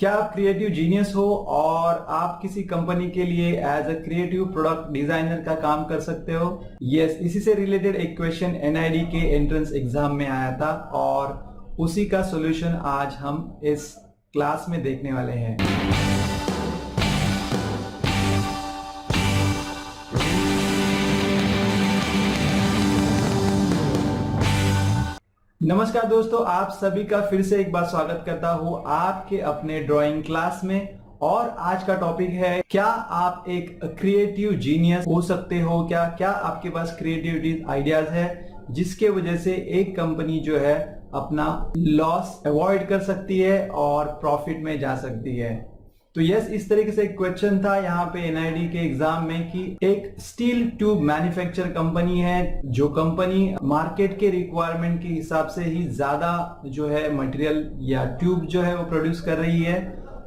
क्या आप creative genius हो और आप किसी कंपनी के लिए as a creative product designer का काम कर सकते हो? यस, इसी से रिलेटेड एक क्वेश्चन एनआईडी के एंट्रेंस एग्जाम में आया था और उसी का सॉल्यूशन आज हम इस क्लास में देखने वाले हैं। नमस्कार दोस्तों, आप सभी का फिर से एक बार स्वागत करता हूं आपके अपने ड्राइंग क्लास में। और आज का टॉपिक है, क्या आप एक क्रिएटिव जीनियस हो सकते हो? क्या आपके पास क्रिएटिविटी आइडियाज है जिसके वजह से एक कंपनी जो है अपना लॉस अवॉइड कर सकती है और प्रॉफिट में जा सकती है? तो यस, इस तरीके से एक क्वेश्चन था यहाँ पे एनआईडी के एग्जाम में कि एक स्टील ट्यूब मैन्युफैक्चर कंपनी है, जो कंपनी मार्केट के रिक्वायरमेंट के हिसाब से ही ज्यादा जो है मटेरियल या ट्यूब जो है वो प्रोड्यूस कर रही है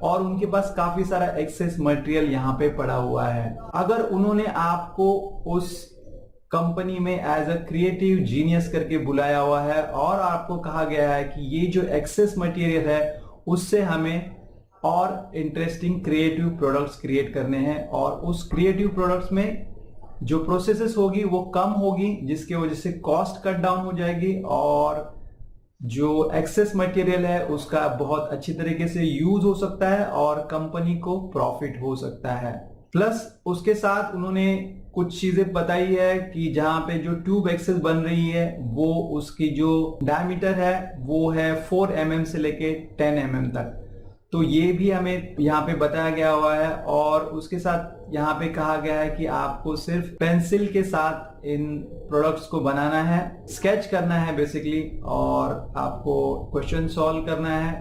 और उनके पास काफी सारा एक्सेस मटेरियल यहाँ पे पड़ा हुआ है। अगर उन्होंने आपको उस कंपनी में एज अ क्रिएटिव जीनियस करके बुलाया हुआ है और आपको कहा गया है कि ये जो एक्सेस मटेरियल है उससे हमें और इंटरेस्टिंग क्रिएटिव प्रोडक्ट्स क्रिएट करने हैं और उस क्रिएटिव प्रोडक्ट्स में जो प्रोसेसेस होगी वो कम होगी, जिसकी वजह से कॉस्ट कट डाउन हो जाएगी और जो एक्सेस मटेरियल है उसका बहुत अच्छी तरीके से यूज हो सकता है और कंपनी को प्रॉफिट हो सकता है। प्लस उसके साथ उन्होंने कुछ चीजें बताई है कि जहां पे जो ट्यूब एक्सेस बन रही है वो उसकी जो डायमीटर है वो है 4 mm से लेके 10 mm तक। तो ये भी हमें यहाँ पे बताया गया हुआ है और उसके साथ यहाँ पे कहा गया है कि आपको सिर्फ पेंसिल के साथ इन प्रोडक्ट्स को बनाना है, स्केच करना है बेसिकली, और आपको क्वेश्चन सॉल्व करना है।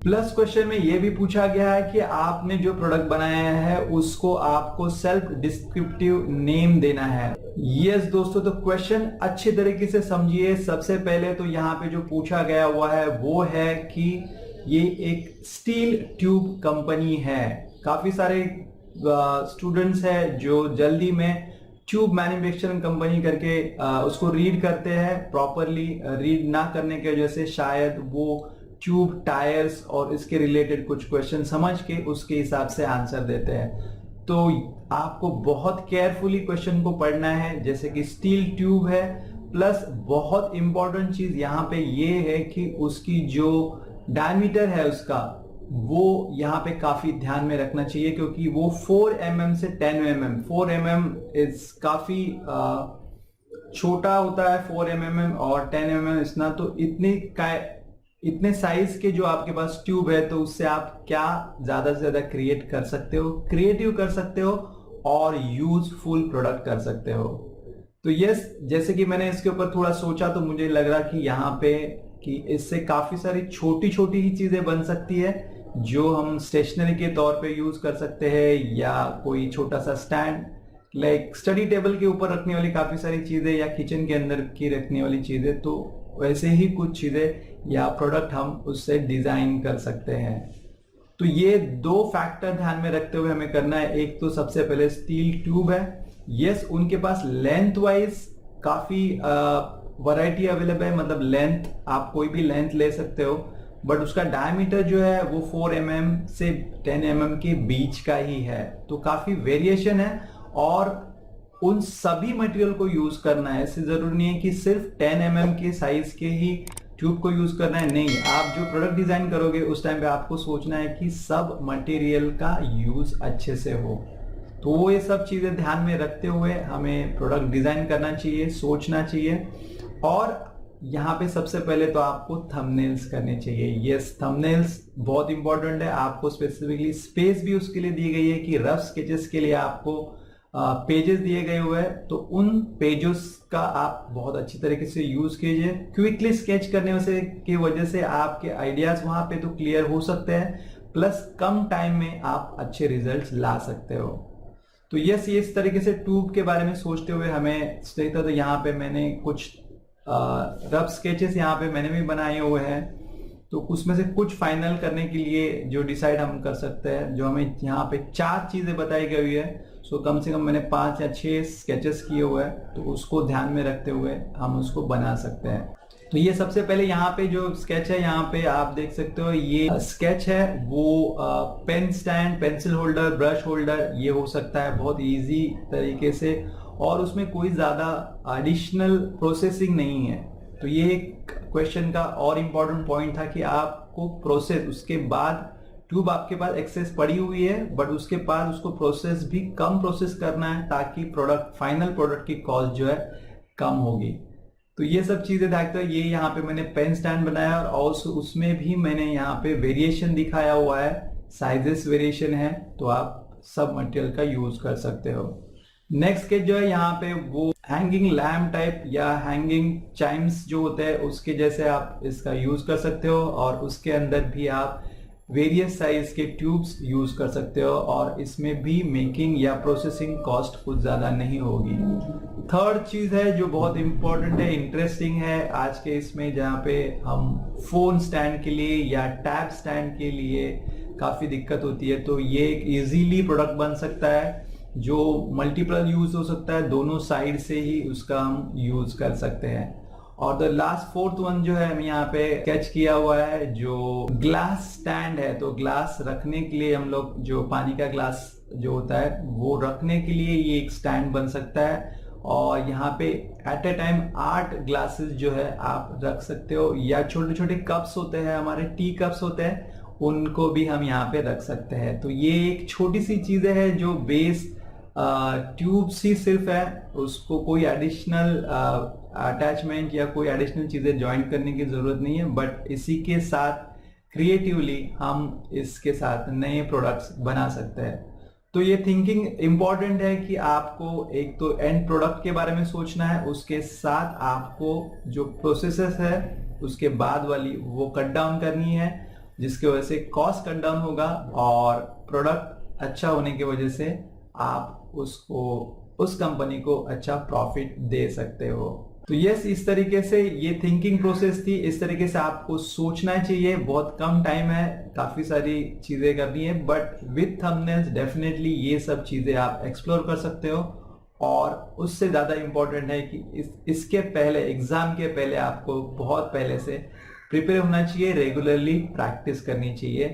प्लस क्वेश्चन में ये भी पूछा गया है कि आपने जो प्रोडक्ट बनाया है उसको आपको सेल्फ डिस्क्रिप्टिव नेम देना है। यस दोस्तों, तो क्वेश्चन अच्छे तरीके से समझिए। सबसे पहले तो यहाँ पे जो पूछा गया हुआ है वो है कि ये एक स्टील ट्यूब कंपनी है। काफी सारे स्टूडेंट्स हैं जो जल्दी में ट्यूब मैन्युफैक्चरिंग कंपनी करके उसको रीड करते हैं, प्रॉपरली रीड ना करने की वजह से शायद वो ट्यूब टायर्स और इसके रिलेटेड कुछ क्वेश्चन समझ के उसके हिसाब से आंसर देते हैं। तो आपको बहुत केयरफुली क्वेश्चन को पढ़ना है, जैसे कि स्टील ट्यूब है। प्लस बहुत इंपॉर्टेंट चीज यहाँ पे ये है कि उसकी जो डायमीटर है उसका वो यहाँ पे काफी ध्यान में रखना चाहिए, क्योंकि वो 4 mm से 10 mm, 4 mm इज काफी छोटा होता है 4 mm और 10 mm इतना। तो इतने साइज के जो आपके पास ट्यूब है तो उससे आप क्या ज्यादा से ज्यादा क्रिएट कर सकते हो, क्रिएटिव कर सकते हो और यूजफुल प्रोडक्ट कर सकते हो। तो यस, जैसे कि मैंने इसके ऊपर थोड़ा सोचा तो मुझे लग रहा कि यहाँ पे कि इससे काफी सारी छोटी छोटी ही चीजें बन सकती है जो हम स्टेशनरी के तौर पे यूज कर सकते हैं, या कोई छोटा सा स्टैंड लाइक स्टडी टेबल के ऊपर रखने वाली काफी सारी चीजें, या किचन के अंदर की रखने वाली चीजें। तो वैसे ही कुछ चीजें या प्रोडक्ट हम उससे डिजाइन कर सकते हैं। तो ये दो फैक्टर ध्यान में रखते हुए हमें करना है। एक तो सबसे पहले स्टील ट्यूब है। यस, उनके पास लेंथ वाइज काफी वैरायटी अवेलेबल है, मतलब लेंथ आप कोई भी लेंथ ले सकते हो, बट उसका डायमीटर जो है वो 4 mm से 10 mm के बीच का ही है। तो काफी वेरिएशन है और उन सभी मटेरियल को यूज करना है। ऐसे जरूरी नहीं है कि सिर्फ 10 mm के साइज के ही ट्यूब को यूज करना है, नहीं। आप जो प्रोडक्ट डिजाइन करोगे उस टाइम पे आपको सोचना है कि सब मटेरियल का यूज अच्छे से हो। तो वो ये सब चीजें ध्यान में रखते हुए हमें प्रोडक्ट डिजाइन करना चाहिए, सोचना चाहिए। और यहाँ पे सबसे पहले तो आपको थंबनेल्स करने चाहिए। यस, थंबनेल्स बहुत इंपॉर्टेंट है। आपको स्पेसिफिकली स्पेस भी उसके लिए दी गई है कि रफ स्केचेस के लिए आपको पेजेस दिए गए हुए हैं, तो उन पेजेस का आप बहुत अच्छी तरीके से यूज कीजिए। क्विकली स्केच करने से की वजह से आपके आइडियाज वहां पे तो क्लियर हो सकते हैं, प्लस कम टाइम में आप अच्छे रिजल्ट्स ला सकते हो। तो यस, ये इस तरीके से ट्यूब के बारे में सोचते हुए हमें सही था। तो यहाँ पे मैंने कुछ रफ स्केचेस यहाँ पे मैंने भी बनाए हुए हैं, तो उसमें से कुछ फाइनल करने के लिए जो डिसाइड हम कर सकते हैं, जो हमें यहाँ पे 4 चीजें बताई गई है। सो कम से कम मैंने 5 या 6 स्केचेस किए हुए हैं, तो उसको ध्यान में रखते हुए हम उसको बना सकते हैं। तो ये सबसे पहले यहाँ पे जो स्केच है, यहाँ पे आप देख सकते हो ये स्केच है, वो pen stand, pencil holder, brush holder ये हो सकता है बहुत इजी तरीके से, और उसमें कोई ज़्यादा एडिशनल प्रोसेसिंग नहीं है। तो ये एक क्वेश्चन का और इम्पोर्टेंट पॉइंट था कि आपको प्रोसेस, उसके बाद ट्यूब आपके पास एक्सेस पड़ी हुई है, बट उसके बाद उसको प्रोसेस भी कम प्रोसेस करना है ताकि प्रोडक्ट, फाइनल प्रोडक्ट की कॉस्ट जो है कम होगी। तो ये सब चीजें देखते हुए ये यहाँ पे मैंने पेन स्टैंड बनाया, और उसमें भी मैंने यहाँ पे वेरिएशन दिखाया हुआ है, साइजेस वेरिएशन है, तो आप सब मटेरियल का यूज कर सकते हो। नेक्स्ट स्केच जो है यहाँ पे वो हैंगिंग लैम्प टाइप या हैंगिंग चाइम्स जो होते हैं उसके जैसे आप इसका यूज कर सकते हो, और उसके अंदर भी आप वेरियस साइज के ट्यूब्स यूज कर सकते हो, और इसमें भी मेकिंग या प्रोसेसिंग कॉस्ट कुछ ज्यादा नहीं होगी। थर्ड चीज है जो बहुत इंपॉर्टेंट है, इंटरेस्टिंग है आज के इसमें, जहाँ पे हम फोन स्टैंड के लिए या टैब स्टैंड के लिए काफी दिक्कत होती है, तो ये एक इजीली प्रोडक्ट बन सकता है जो मल्टीपल यूज हो सकता है, दोनों साइड से ही उसका हम यूज कर सकते हैं। और द लास्ट फोर्थ वन जो है यहाँ पे स्केच किया हुआ है जो ग्लास स्टैंड है। तो ग्लास रखने के लिए हम लोग, जो पानी का ग्लास जो होता है वो रखने के लिए ये एक स्टैंड बन सकता है, और यहाँ पे एट ए टाइम 8 ग्लासेस जो है आप रख सकते हो, या छोटे छोटे कप्स होते हैं, हमारे टी कप्स होते हैं, उनको भी हम यहाँ पे रख सकते हैं। तो ये एक छोटी सी चीजें है जो बेस ट्यूब्स ही सिर्फ है, उसको कोई एडिशनल अटैचमेंट या कोई एडिशनल चीजें ज्वाइन करने की जरूरत नहीं है, बट इसी के साथ क्रिएटिवली हम इसके साथ नए प्रोडक्ट्स बना सकते हैं। तो ये थिंकिंग इंपॉर्टेंट है कि आपको एक तो एंड प्रोडक्ट के बारे में सोचना है, उसके साथ आपको जो प्रोसेसेस है उसके बाद वाली वो कट डाउन करनी है, जिसकी वजह से कॉस्ट कट डाउन होगा और प्रोडक्ट अच्छा होने की वजह से आप उसको, उस कंपनी को अच्छा प्रॉफिट दे सकते हो। तो यस, इस तरीके से ये थिंकिंग प्रोसेस थी, इस तरीके से आपको सोचना चाहिए। बहुत कम टाइम है, काफी सारी चीजें करनी है, बट विथ थंबनेल्स डेफिनेटली ये सब चीजें आप एक्सप्लोर कर सकते हो। और उससे ज्यादा इंपॉर्टेंट है कि इसके पहले, एग्जाम के पहले आपको बहुत पहले से प्रिपेयर होना चाहिए, रेगुलरली प्रैक्टिस करनी चाहिए,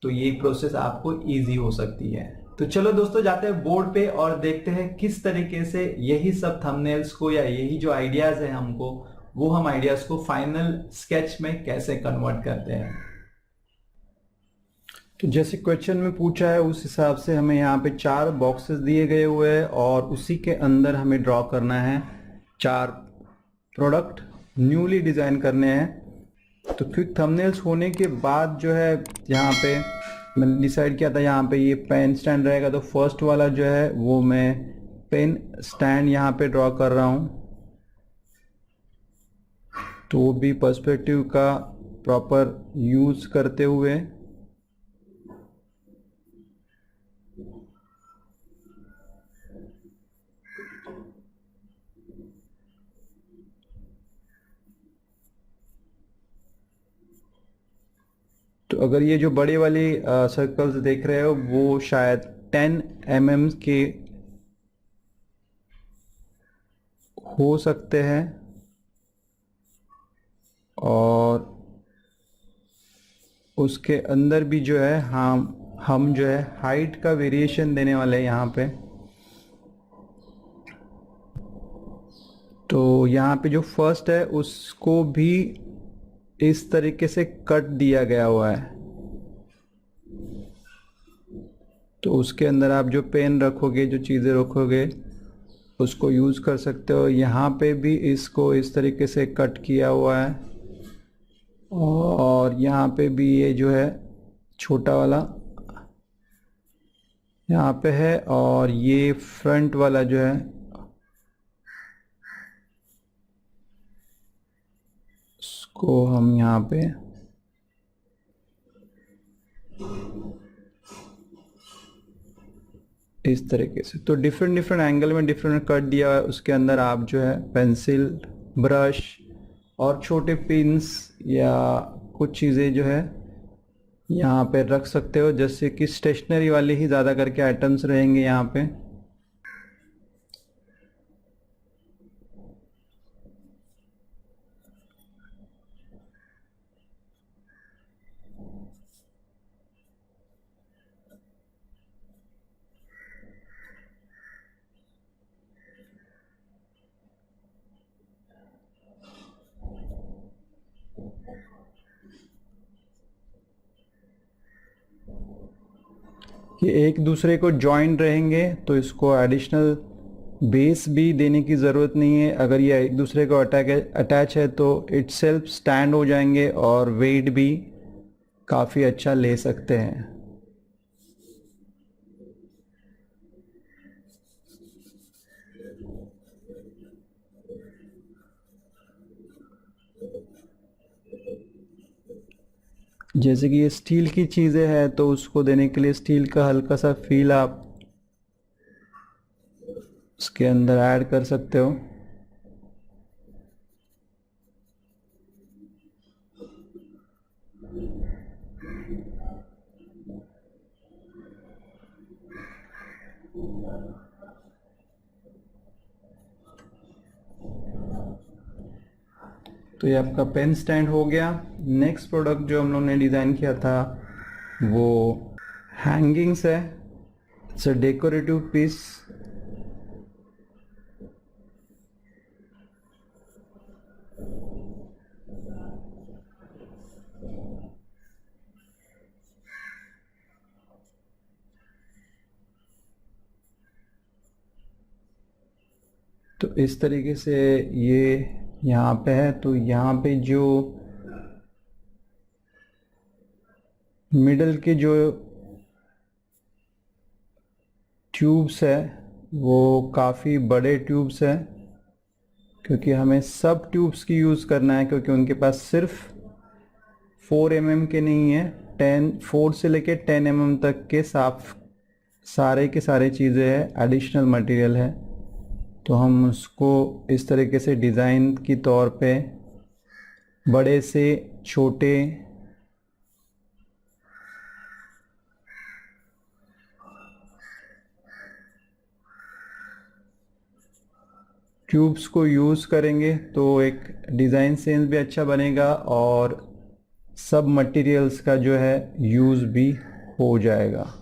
तो ये प्रोसेस आपको ईजी हो सकती है। तो चलो दोस्तों, जाते हैं बोर्ड पे और देखते हैं किस तरीके से यही सब थंबनेल्स को, या यही जो आइडियाज है हमको, वो हम आइडियाज को फाइनल स्केच में कैसे कन्वर्ट करते हैं। तो जैसे क्वेश्चन में पूछा है उस हिसाब से हमें यहाँ पे 4 बॉक्सेस दिए गए हुए हैं, और उसी के अंदर हमें ड्रॉ करना है 4 प्रोडक्ट न्यूली डिजाइन करने हैं। तो क्विक थंबनेल्स होने के बाद जो है यहाँ पे मैंने डिसाइड किया था, यहाँ पे ये पेन स्टैंड रहेगा, तो फर्स्ट वाला जो है वो मैं पेन स्टैंड यहाँ पे ड्रॉ कर रहा हूँ। तो वो भी पर्सपेक्टिव का प्रॉपर यूज करते हुए तो अगर ये जो बड़े वाली सर्कल्स देख रहे हो वो शायद 10 mm के हो सकते हैं, और उसके अंदर भी जो है हम जो है हाइट का वेरिएशन देने वाले हैं यहाँ पे। तो यहाँ पे जो फर्स्ट है उसको भी इस तरीके से कट दिया गया हुआ है, तो उसके अंदर आप जो पेन रखोगे, जो चीज़ें रखोगे उसको यूज़ कर सकते हो। यहाँ पे भी इसको इस तरीके से कट किया हुआ है, और यहाँ पे भी ये जो है छोटा वाला यहाँ पे है, और ये फ्रंट वाला जो है उसको हम यहाँ पे इस तरीके से, तो डिफरेंट एंगल में डिफरेंट कट दिया हुआ है। उसके अंदर आप जो है पेंसिल, ब्रश और छोटे पिन्स या कुछ चीज़ें जो है यहाँ पे रख सकते हो, जैसे कि स्टेशनरी वाले ही ज़्यादा करके आइटम्स रहेंगे यहाँ पे। ये एक दूसरे को जॉइंट रहेंगे, तो इसको एडिशनल बेस भी देने की ज़रूरत नहीं है। अगर ये एक दूसरे को अटैच है तो इट सेल्फ स्टैंड हो जाएंगे और वेट भी काफ़ी अच्छा ले सकते हैं। जैसे कि ये स्टील की चीज़ें हैं तो उसको देने के लिए स्टील का हल्का सा फील आप उसके अंदर ऐड कर सकते हो। तो ये आपका पेन स्टैंड हो गया। नेक्स्ट प्रोडक्ट जो हम लोग ने डिज़ाइन किया था वो हैंगिंग्स है। It's a decorative piece. तो इस तरीके से ये यहाँ पे है। तो यहाँ पे जो मिडल के जो ट्यूब्स है वो काफ़ी बड़े ट्यूब्स हैं, क्योंकि हमें सब ट्यूब्स की यूज़ करना है, क्योंकि उनके पास सिर्फ 4 mm के नहीं है, 4 से लेके 10 mm तक के सारे के सारे चीज़ें हैं, एडिशनल मटेरियल है। तो हम उसको इस तरीके से डिज़ाइन की तौर पे बड़े से छोटे ट्यूब्स को यूज़ करेंगे तो एक डिज़ाइन सेंस भी अच्छा बनेगा और सब मटेरियल्स का जो है यूज़ भी हो जाएगा।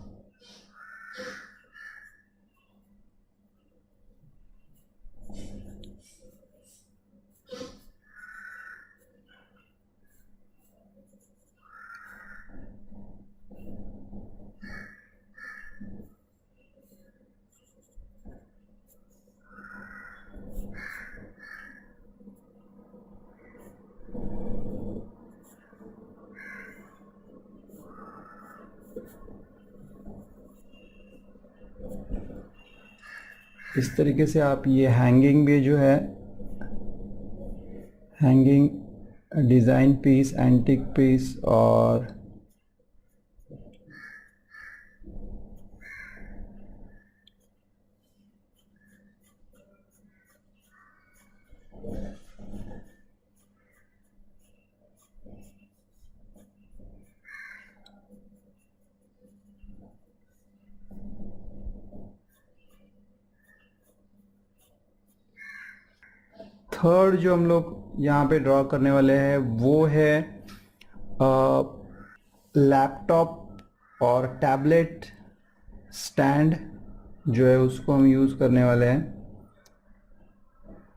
इस तरीके से आप ये हैंगिंग भी जो है, hanging design piece, antique piece और थर्ड जो हम लोग यहाँ पे ड्रॉ करने वाले हैं वो है लैपटॉप और टैबलेट स्टैंड जो है उसको हम यूज़ करने वाले हैं।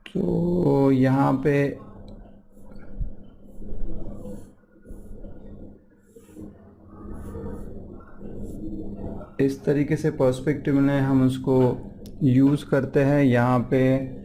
तो यहाँ पे इस तरीके से पर्सपेक्टिव में हम उसको यूज़ करते हैं। यहाँ पे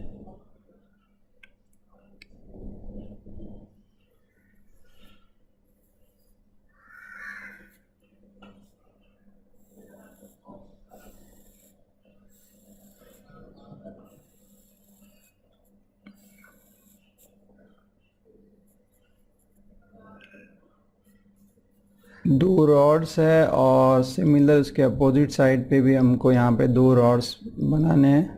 दो रॉड्स है और सिमिलर उसके अपोजिट साइड पे भी हमको यहाँ पे दो रॉड्स बनाने हैं।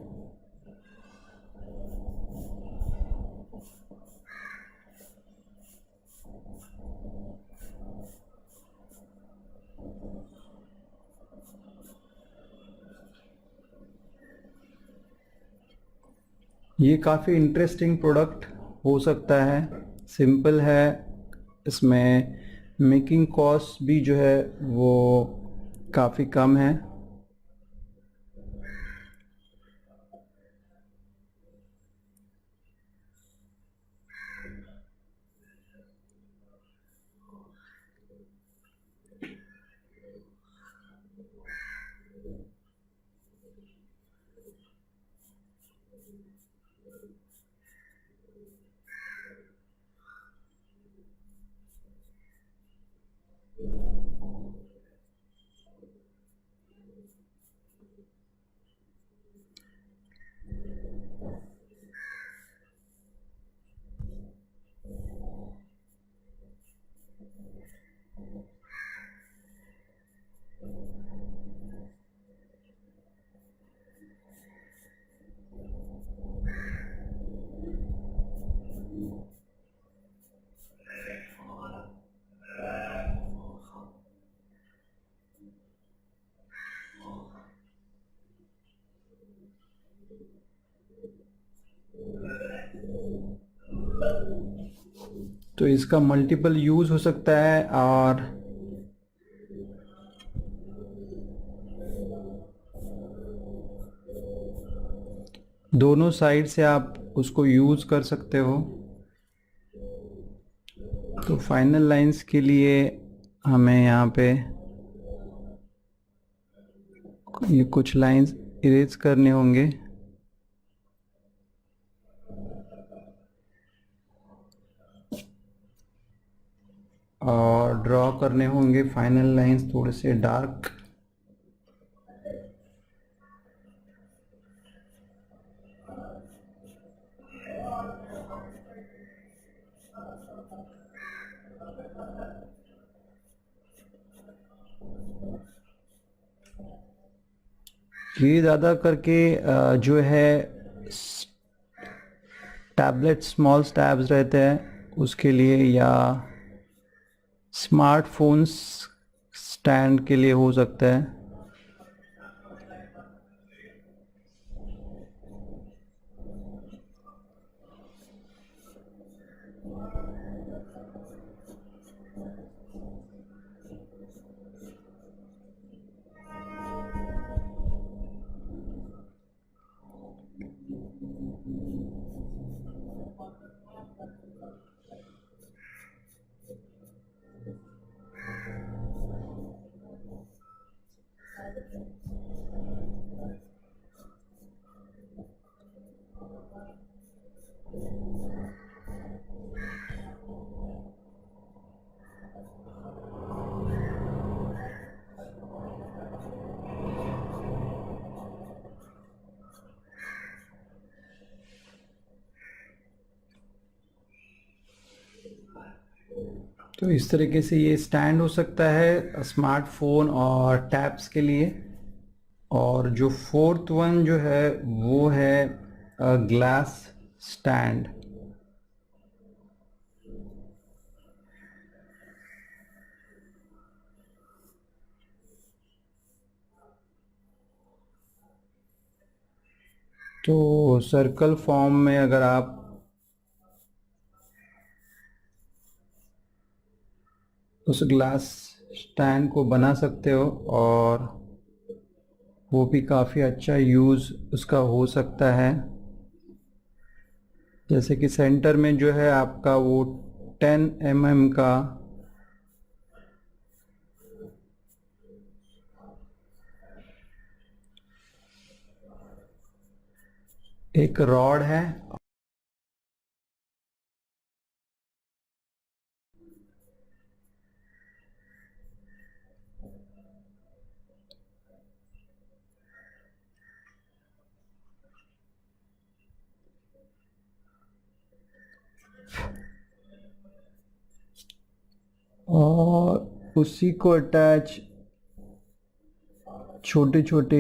ये काफ़ी इंटरेस्टिंग प्रोडक्ट हो सकता है। सिंपल है, इसमें मेकिंग कॉस्ट भी जो है वो काफ़ी कम है। तो इसका मल्टीपल यूज हो सकता है और दोनों साइड से आप उसको यूज कर सकते हो। तो फाइनल लाइंस के लिए हमें यहाँ पे ये कुछ लाइंस इरेज करने होंगे। और ड्रॉ करने होंगे फाइनल लाइंस थोड़े से डार्क। ये ज़्यादा करके जो है टैबलेट स्मॉल टैब्स रहते हैं उसके लिए, या स्मार्टफोन्स स्टैंड के लिए हो सकता है। तो इस तरीके से ये स्टैंड हो सकता है स्मार्टफोन और टैब्स के लिए। और जो फोर्थ वन जो है वो है ग्लास स्टैंड। तो सर्कल फॉर्म में अगर आप उस ग्लास स्टैंड को बना सकते हो और वो भी काफ़ी अच्छा यूज़ उसका हो सकता है। जैसे कि सेंटर में जो है आपका वो 10 mm का एक रॉड है। और उसी को अटैच छोटे छोटे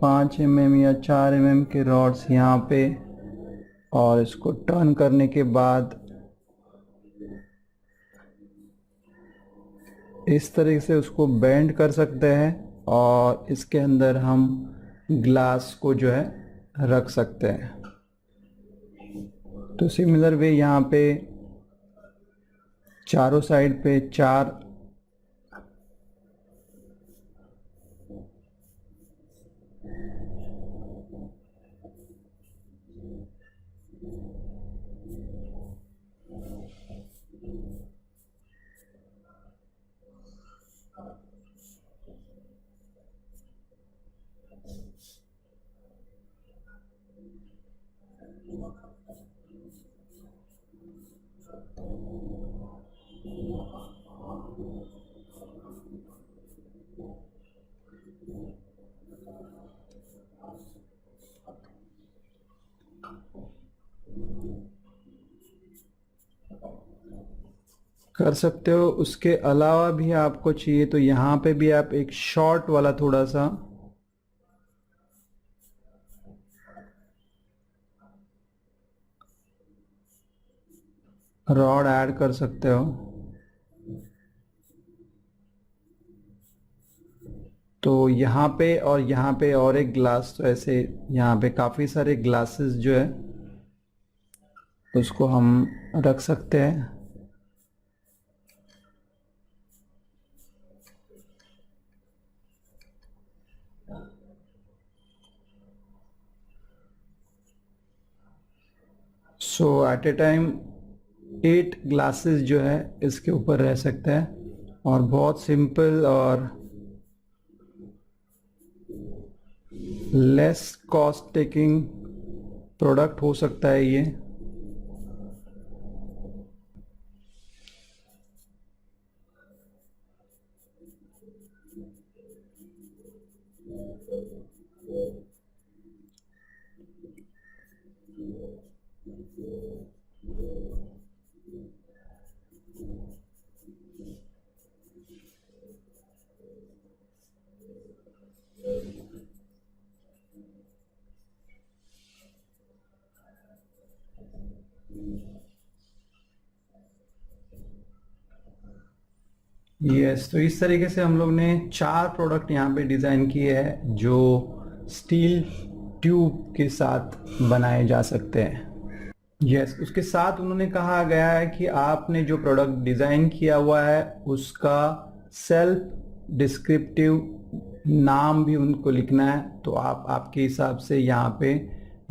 5 mm या 4 mm के रॉड्स यहाँ पे, और इसको टर्न करने के बाद इस तरह से उसको बेंड कर सकते हैं और इसके अंदर हम ग्लास को जो है रख सकते हैं। तो सिमिलर वे यहाँ पे चारों साइड पे 4 कर सकते हो। उसके अलावा भी आपको चाहिए तो यहाँ पे भी आप एक शॉर्ट वाला थोड़ा सा रॉड ऐड कर सकते हो। तो यहाँ पे और एक ग्लास, तो ऐसे यहाँ पे काफ़ी सारे ग्लासेस जो है उसको हम रख सकते हैं। सो एट ए टाइम 8 ग्लासेस जो है इसके ऊपर रह सकते हैं, और बहुत सिंपल और लेस कॉस्ट टेकिंग प्रोडक्ट हो सकता है ये। यस, तो इस तरीके से हम लोग ने 4 प्रोडक्ट यहाँ पे डिज़ाइन किए हैं जो स्टील ट्यूब के साथ बनाए जा सकते हैं। यस, उसके साथ उन्होंने कहा गया है कि आपने जो प्रोडक्ट डिज़ाइन किया हुआ है उसका सेल्फ डिस्क्रिप्टिव नाम भी उनको लिखना है। तो आप आपके हिसाब से यहाँ पे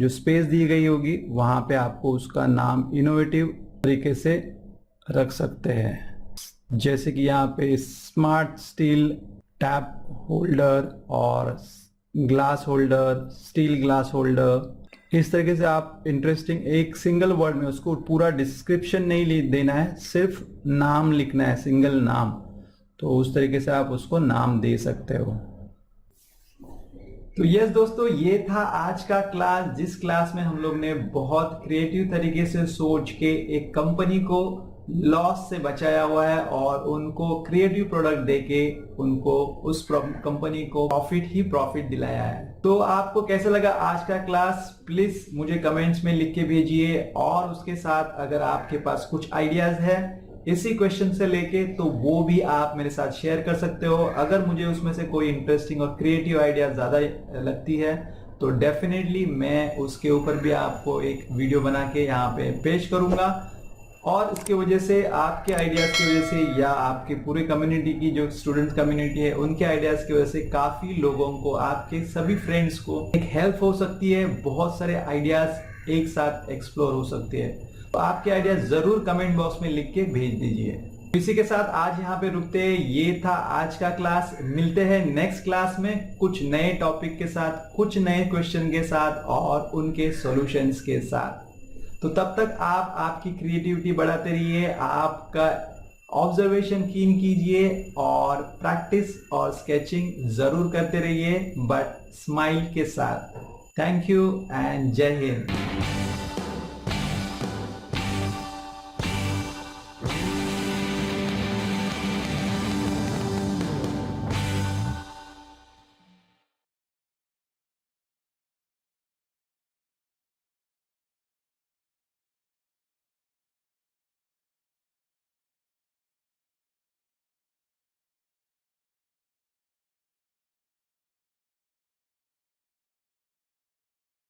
जो स्पेस दी गई होगी वहाँ पे आपको उसका नाम इनोवेटिव तरीके से रख सकते हैं, जैसे कि यहाँ पे स्मार्ट स्टील टैप होल्डर और glass holder, steel glass holder. इस तरीके से आप इंटरेस्टिंग एक सिंगल वर्ड में, उसको पूरा डिस्क्रिप्शन नहीं देना है, सिर्फ नाम लिखना है, सिंगल नाम। तो उस तरीके से आप उसको नाम दे सकते हो। तो यस दोस्तों, ये था आज का क्लास, जिस क्लास में हम लोग ने बहुत क्रिएटिव तरीके से सोच के एक कंपनी को लॉस से बचाया हुआ है और उनको क्रिएटिव प्रोडक्ट देके उनको उस कंपनी को प्रॉफिट दिलाया है। तो आपको कैसा लगा आज का क्लास, प्लीज मुझे कमेंट्स में लिख के भेजिए। और उसके साथ अगर आपके पास कुछ आइडियाज है इसी क्वेश्चन से लेके, तो वो भी आप मेरे साथ शेयर कर सकते हो। अगर मुझे उसमें से कोई इंटरेस्टिंग और क्रिएटिव आइडिया ज्यादा लगती है तो डेफिनेटली मैं उसके ऊपर भी आपको एक वीडियो बना के यहाँ पे पेश करूंगा। और इसकी वजह से, आपके आइडियाज की वजह से या आपके पूरे कम्युनिटी की जो स्टूडेंट कम्युनिटी है उनके आइडियाज की वजह से काफी लोगों को, आपके सभी फ्रेंड्स को एक हेल्प हो सकती है। बहुत सारे आइडियाज एक साथ एक्सप्लोर हो सकते हैं। तो आपके आइडियाज जरूर कमेंट बॉक्स में लिख के भेज दीजिए। इसी के साथ आज यहाँ पे रुकते हैं। ये था आज का क्लास। मिलते हैं नेक्स्ट क्लास में कुछ नए टॉपिक के साथ, कुछ नए क्वेश्चन के साथ और उनके सॉल्यूशंस के साथ। तो तब तक आप आपकी क्रिएटिविटी बढ़ाते रहिए, आपका ऑब्जर्वेशन कीन कीजिए और प्रैक्टिस और स्केचिंग जरूर करते रहिए, बट स्माइल के साथ। थैंक यू एंड जय हिंद।